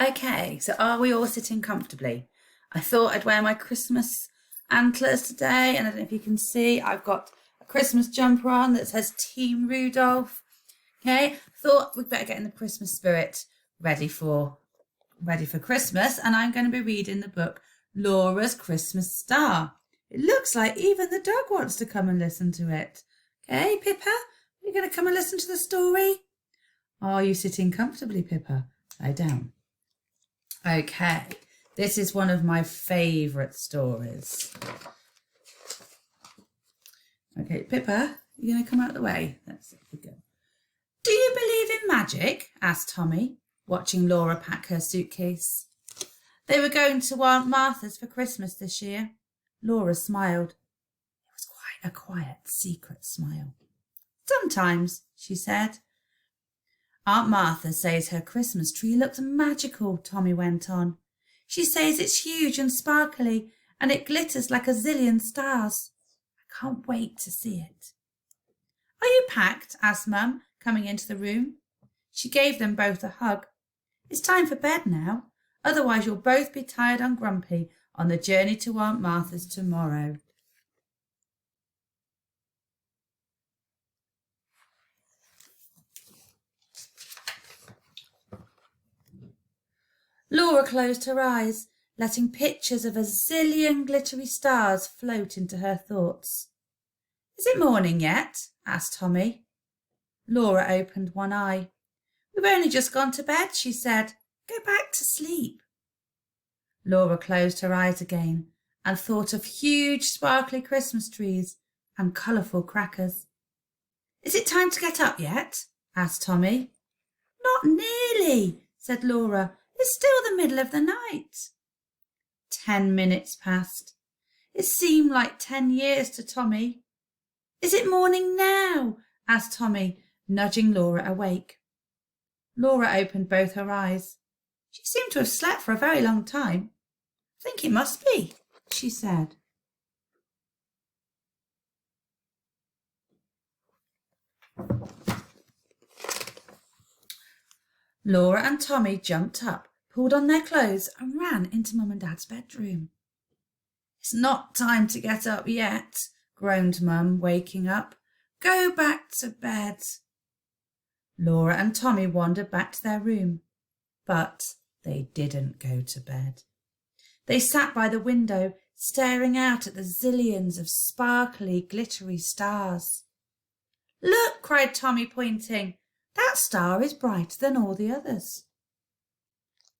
Okay, so are we all sitting comfortably? I thought I'd wear my Christmas antlers today, and I don't know if you can see, I've got a Christmas jumper on that says Team Rudolph. Okay, thought we'd better get in the Christmas spirit, ready for Christmas, and I'm going to be reading the book Laura's Christmas Star. It looks like even the dog wants to come and listen to it. Okay, Pippa, are you going to come and listen to the story? Are you sitting comfortably, Pippa? Lie down. Okay, this is one of my favourite stories. Okay, Pippa, you're going to come out of the way. That's it, we go. Do you believe in magic? Asked Tommy, watching Laura pack her suitcase. They were going to Aunt Martha's for Christmas this year. Laura smiled. It was quite a quiet, secret smile. Sometimes, she said. Aunt Martha says her Christmas tree looks magical, Tommy went on. She says it's huge and sparkly and it glitters like a zillion stars. I can't wait to see it. Are you packed? Asked Mum, coming into the room. She gave them both a hug. It's time for bed now, otherwise you'll both be tired and grumpy on the journey to Aunt Martha's tomorrow. Laura closed her eyes, letting pictures of a zillion glittery stars float into her thoughts. Is it morning yet? Asked Tommy. Laura opened one eye. We've only just gone to bed, she said. Go back to sleep. Laura closed her eyes again and thought of huge sparkly Christmas trees and colourful crackers. Is it time to get up yet? Asked Tommy. Not nearly, said Laura. It's still the middle of the night. 10 minutes passed. It seemed like 10 years to Tommy. Is it morning now? Asked Tommy, nudging Laura awake. Laura opened both her eyes. She seemed to have slept for a very long time. I think it must be, she said. Laura and Tommy jumped up, pulled on their clothes and ran into Mum and Dad's bedroom. It's not time to get up yet, groaned Mum, waking up. Go back to bed. Laura and Tommy wandered back to their room, but they didn't go to bed. They sat by the window, staring out at the zillions of sparkly, glittery stars. Look, cried Tommy, pointing. That star is brighter than all the others.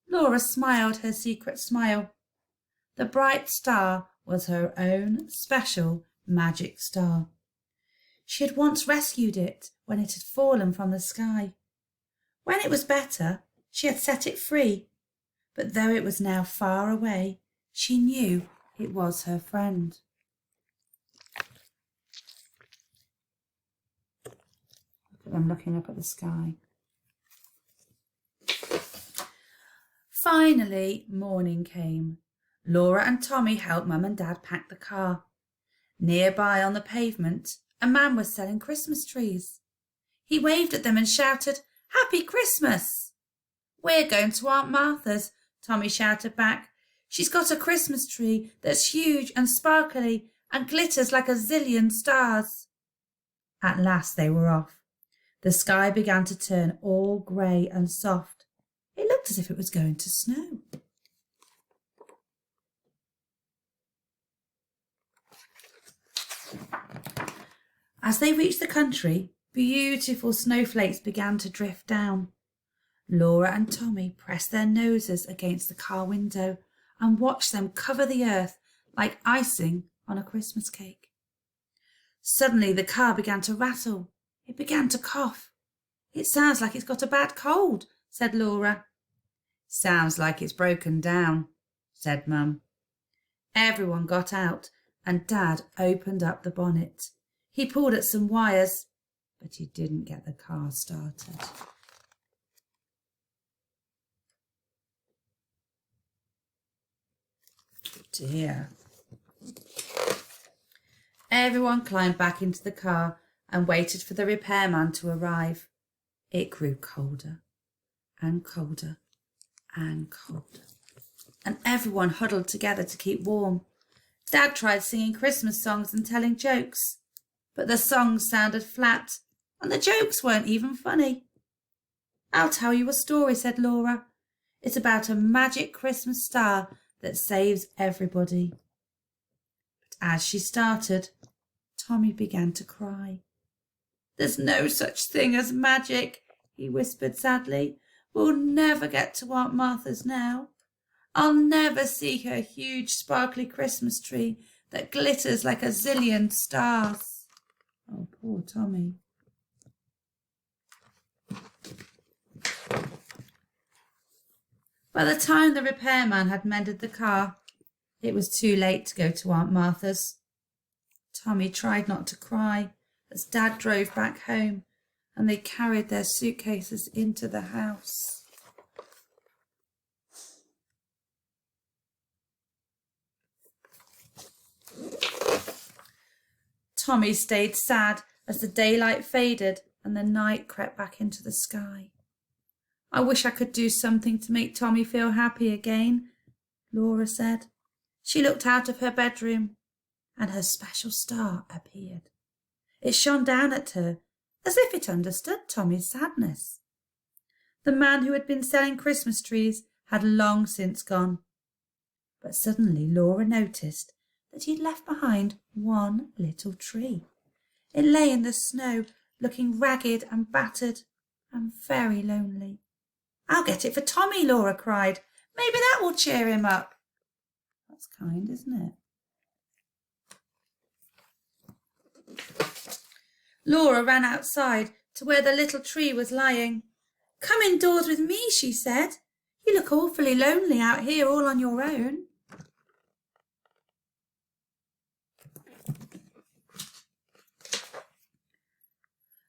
Laura smiled her secret smile. The bright star was her own special magic star. She had once rescued it when it had fallen from the sky. When it was better, she had set it free, but though it was now far away, she knew it was her friend. I'm looking up at the sky. Finally, morning came. Laura and Tommy helped Mum and Dad pack the car. Nearby on the pavement, a man was selling Christmas trees. He waved at them and shouted, Happy Christmas! We're going to Aunt Martha's, Tommy shouted back. She's got a Christmas tree that's huge and sparkly and glitters like a zillion stars. At last they were off. The sky began to turn all grey and soft. It looked as if it was going to snow. As they reached the country, beautiful snowflakes began to drift down. Laura and Tommy pressed their noses against the car window and watched them cover the earth like icing on a Christmas cake. Suddenly the car began to rattle. It began to cough. It sounds like it's got a bad cold, said Laura. Sounds like it's broken down, said Mum. Everyone got out and Dad opened up the bonnet. He pulled at some wires, but he didn't get the car started. Dear. Everyone climbed back into the car and waited for the repairman to arrive. It grew colder and colder and cold, and everyone huddled together to keep warm. Dad tried singing Christmas songs and telling jokes, but the songs sounded flat and the jokes weren't even funny. "I'll tell you a story," said Laura. "It's about a magic Christmas star that saves everybody." But as she started, Tommy began to cry. "There's no such thing as magic," he whispered sadly. "We'll never get to Aunt Martha's now. I'll never see her huge sparkly Christmas tree that glitters like a zillion stars." Oh, poor Tommy. By the time the repairman had mended the car, it was too late to go to Aunt Martha's. Tommy tried not to cry as Dad drove back home and they carried their suitcases into the house. Tommy stayed sad as the daylight faded and the night crept back into the sky. "I wish I could do something to make Tommy feel happy again," Laura said. She looked out of her bedroom and her special star appeared. It shone down at her as if it understood Tommy's sadness. The man who had been selling Christmas trees had long since gone, but suddenly Laura noticed that he'd left behind one little tree. It lay in the snow, looking ragged and battered and very lonely. "I'll get it for Tommy," Laura cried. "Maybe that will cheer him up." That's kind, isn't it? Laura ran outside to where the little tree was lying. "Come indoors with me," she said. "You look awfully lonely out here all on your own."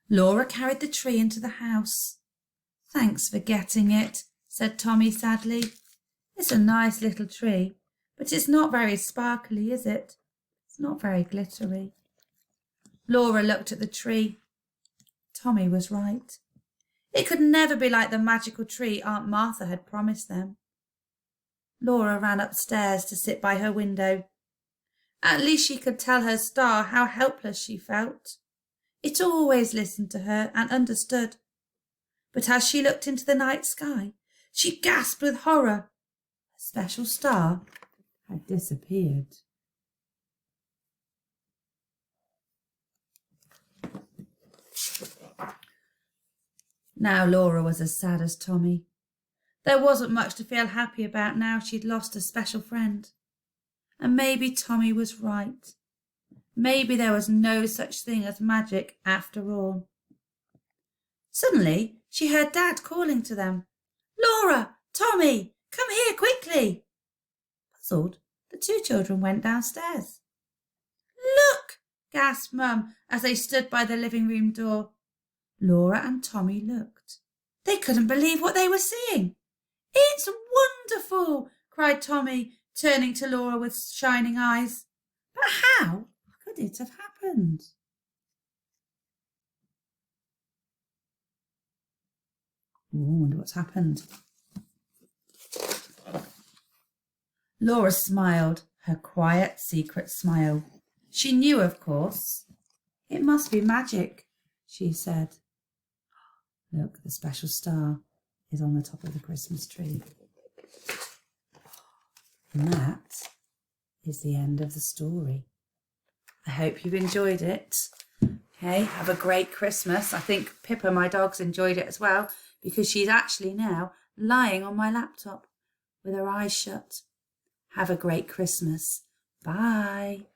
Laura carried the tree into the house. "Thanks for getting it," said Tommy sadly. "It's a nice little tree, but it's not very sparkly, is it? It's not very glittery." Laura looked at the tree. Tommy was right. It could never be like the magical tree Aunt Martha had promised them. Laura ran upstairs to sit by her window. At least she could tell her star how helpless she felt. It always listened to her and understood. But as she looked into the night sky, she gasped with horror. Her special star had disappeared. Now Laura was as sad as Tommy. There wasn't much to feel happy about now she'd lost a special friend. And maybe Tommy was right. Maybe there was no such thing as magic after all. Suddenly she heard Dad calling to them. "Laura! Tommy! Come here quickly!" Puzzled, the two children went downstairs. "Look!" gasped Mum as they stood by the living room door. Laura and Tommy looked. They couldn't believe what they were seeing. "It's wonderful!" cried Tommy, turning to Laura with shining eyes. "But how could it have happened?" I wonder what's happened. Laura smiled, her quiet, secret smile. She knew, of course. "It must be magic," she said. "Look, the special star is on the top of the Christmas tree." And that is the end of the story. I hope you've enjoyed it. Okay, have a great Christmas. I think Pippa, my dog's, enjoyed it as well because she's actually now lying on my laptop with her eyes shut. Have a great Christmas. Bye.